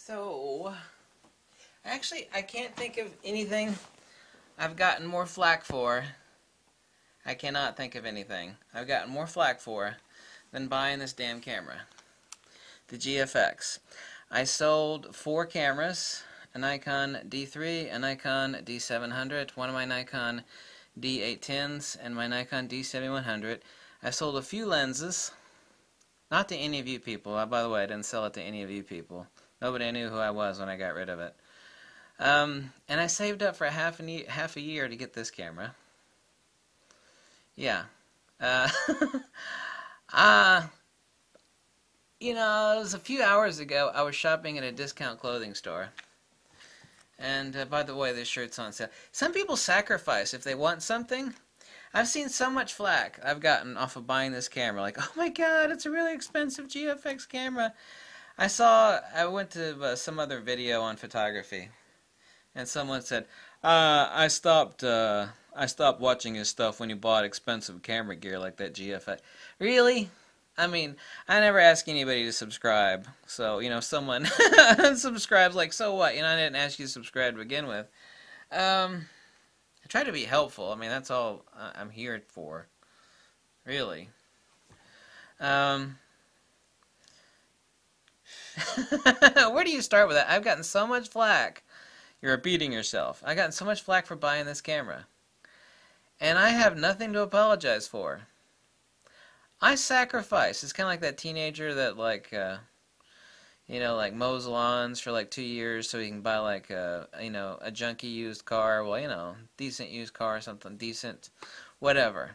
So, actually, I can't think of anything I've gotten more flack for. I cannot think of anything I've gotten more flack for than buying this damn camera. The GFX. I sold 4 cameras, a Nikon D3, a Nikon D700, one of my Nikon D810s, and my Nikon D7100. I sold a few lenses, not to any of you people. By the way, I didn't sell it to any of you people. Nobody knew who I was when I got rid of it. And I saved up for half a year to get this camera. Yeah. You know, it was a few hours ago, I was shopping at a discount clothing store. And by the way, this shirt's on sale. Some people sacrifice if they want something. I've seen so much flack I've gotten off of buying this camera. Like, oh my god, it's a really expensive GFX camera. I went to some other video on photography, and someone said, I stopped watching his stuff when you bought expensive camera gear like that GFX. Really? I mean, I never ask anybody to subscribe. So, you know, someone unsubscribes, like, so what? You know, I didn't ask you to subscribe to begin with. I try to be helpful. I mean, that's all I'm here for. Really. Where do you start with that? I've gotten so much flack. You're repeating yourself. I've gotten so much flack for buying this camera. And I have nothing to apologize for. I sacrifice. It's kind of like that teenager that, like, you know, like mows lawns for like 2 years so he can buy like you know, a junky used car. Well, you know, decent used car, something decent, whatever.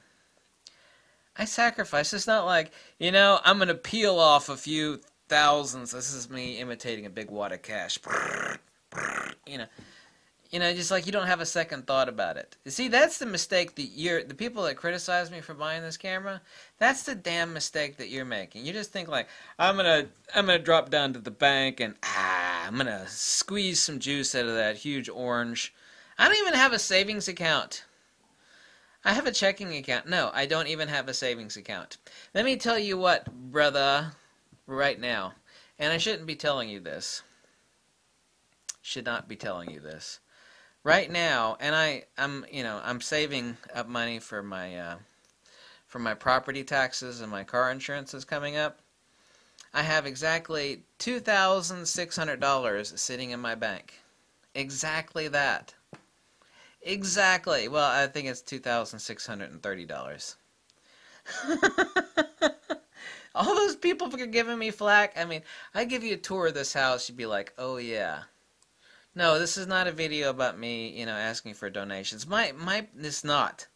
I sacrifice. It's not like, you know, I'm gonna peel off a few thousands. This is me imitating a big wad of cash. You know, just like you don't have a second thought about it. You see, that's the mistake that the people that criticize me for buying this camera, that's the damn mistake that you're making. You just think like, I'm gonna drop down to the bank and I'm gonna squeeze some juice out of that huge orange. I don't even have a savings account. I have a checking account. No, I don't even have a savings account. Let me tell you what, brother, right now, and I shouldn't be telling you this. Should not be telling you this. Right now, and I'm saving up money for my property taxes and my car insurance is coming up. I have exactly $2,600 sitting in my bank. Exactly that. Exactly. Well, I think it's $2,630. All those people for giving me flack. I mean, I give you a tour of this house, you'd be like, oh yeah. No, this is not a video about me, you know, asking for donations. It's not.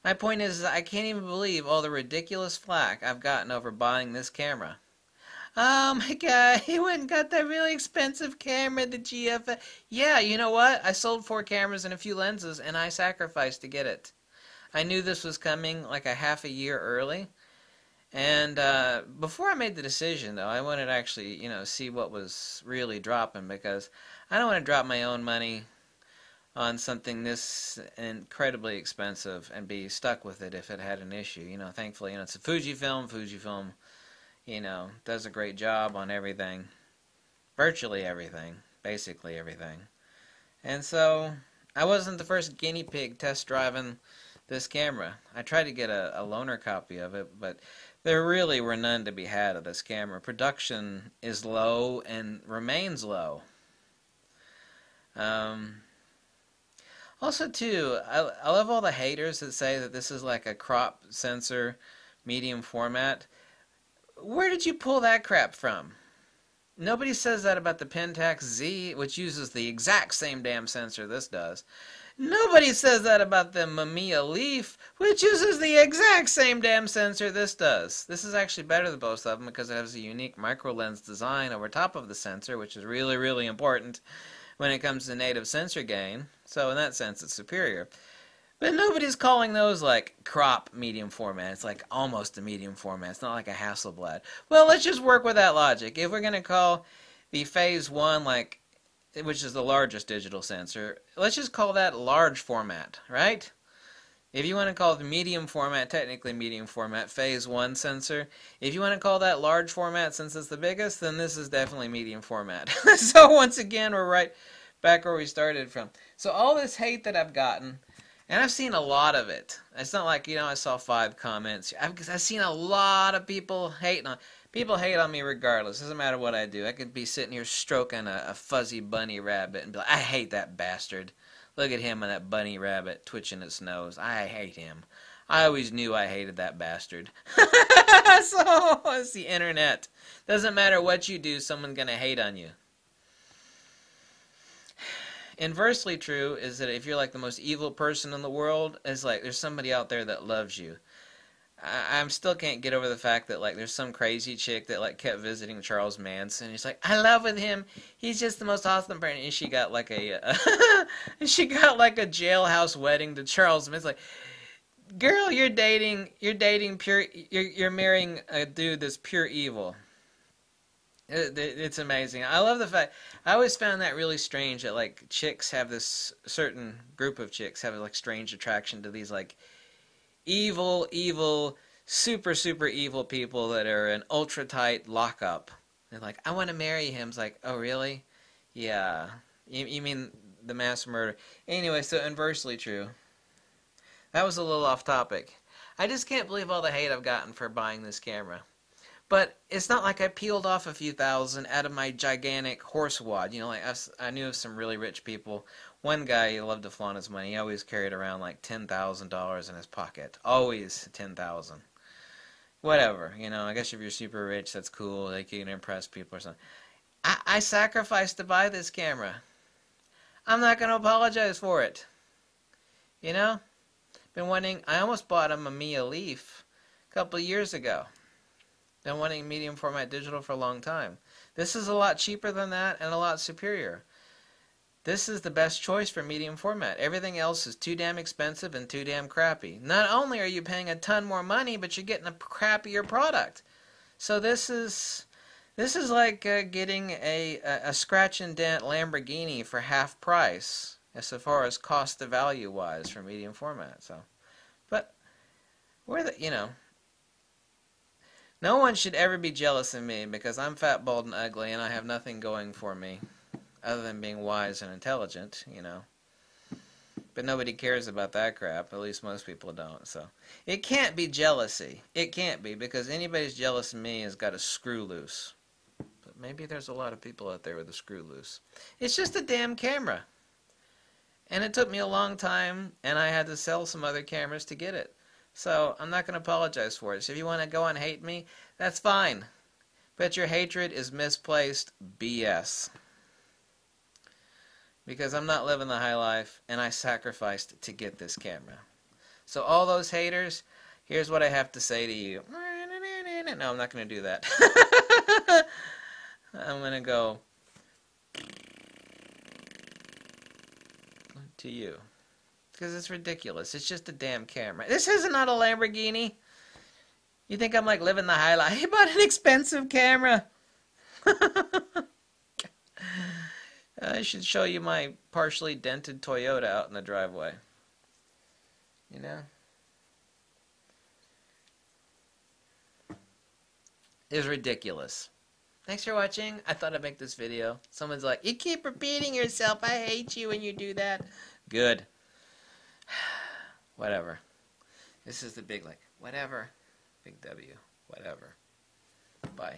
My point is I can't even believe all the ridiculous flack I've gotten over buying this camera. Oh my god, he went and got that really expensive camera, the GFX. Yeah, you know what? I sold 4 cameras and a few lenses, and I sacrificed to get it. I knew this was coming like a half a year early. And before I made the decision, though, I wanted to actually, you know, see what was really dropping, because I don't want to drop my own money on something this incredibly expensive and be stuck with it if it had an issue. You know, thankfully, you know, it's a Fujifilm. Fujifilm, you know, does a great job on everything, virtually everything, basically everything. And so I wasn't the first guinea pig test driving this camera. I tried to get a loaner copy of it, but there really were none to be had of this camera. Production is low and remains low. Also, too, I love all the haters that say that this is like a crop sensor, medium format. Where did you pull that crap from? Nobody says that about the Pentax Z, which uses the exact same damn sensor this does. Nobody says that about the Mamiya Leaf, which uses the exact same damn sensor this does. This is actually better than both of them because it has a unique micro lens design over top of the sensor, which is really, really important when it comes to native sensor gain. So in that sense, it's superior. But nobody's calling those like crop medium format. It's like almost a medium format. It's not like a Hasselblad. Well, let's just work with that logic. If we're going to call the Phase 1 like, which is the largest digital sensor, let's just call that large format, right? If you want to call it medium format, technically medium format, phase 1 sensor. If you want to call that large format since it's the biggest, then this is definitely medium format. So once again, we're right back where we started from. So all this hate that I've gotten, and I've seen a lot of it. It's not like, I saw 5 comments. I've seen a lot of people hating on. People hate on me regardless. Doesn't matter what I do. I could be sitting here stroking a fuzzy bunny rabbit and be like, I hate that bastard. Look at him and that bunny rabbit twitching its nose. I hate him. I always knew I hated that bastard. So, it's the internet. Doesn't matter what you do, someone's going to hate on you. Inversely true is that if you're like the most evil person in the world, it's like there's somebody out there that loves you. I still can't get over the fact that like there's some crazy chick that like kept visiting Charles Manson. He's like, I love with him. He's just the most awesome person. And she got like a jailhouse wedding to Charles Manson. It's like, girl, you're dating pure. You're marrying a dude that's pure evil. It's amazing. I love the fact. I always found that really strange that like chicks have this certain group of chicks have like strange attraction to these like evil, super evil people that are an ultra tight lockup. They're like, I want to marry him. It's like, oh really? Yeah. You mean the mass murder? Anyway, so inversely true. That was a little off topic. I just can't believe all the hate I've gotten for buying this camera. But it's not like I peeled off a few thousand out of my gigantic horse wad. Like I knew of some really rich people. One guy, he loved to flaunt his money. He always carried around like $10,000 in his pocket. Always $10,000. Whatever, I guess if you're super rich, that's cool. Like you can impress people or something. I sacrificed to buy this camera. I'm not going to apologize for it. Been wanting. I almost bought a Mamiya Leaf a couple of years ago. Been wanting medium format digital for a long time. This is a lot cheaper than that and a lot superior. This is the best choice for medium format. Everything else is too damn expensive and too damn crappy. Not only are you paying a ton more money, but you're getting a crappier product. So this is like getting a scratch and dent Lamborghini for half price, as far as cost to value wise for medium format. So, but no one should ever be jealous of me because I'm fat, bald, and ugly, and I have nothing going for me other than being wise and intelligent, But nobody cares about that crap. At least most people don't. So it can't be jealousy. It can't be, because anybody who's jealous of me has got a screw loose. But maybe there's a lot of people out there with a screw loose. It's just a damn camera. And it took me a long time, and I had to sell some other cameras to get it. So I'm not going to apologize for it. So if you want to go and hate me, that's fine. But your hatred is misplaced BS. Because I'm not living the high life, and I sacrificed to get this camera. So all those haters, here's what I have to say to you. No, I'm not going to do that. I'm going to go to you. Because it's ridiculous. It's just a damn camera. This is not a Lamborghini. You think I'm like living the high life? I bought an expensive camera. I should show you my partially dented Toyota out in the driveway. It's ridiculous. Thanks for watching. I thought I'd make this video. Someone's like, you keep repeating yourself. I hate you when you do that. Good. Whatever. This is the big, whatever. Big W. Whatever. Bye.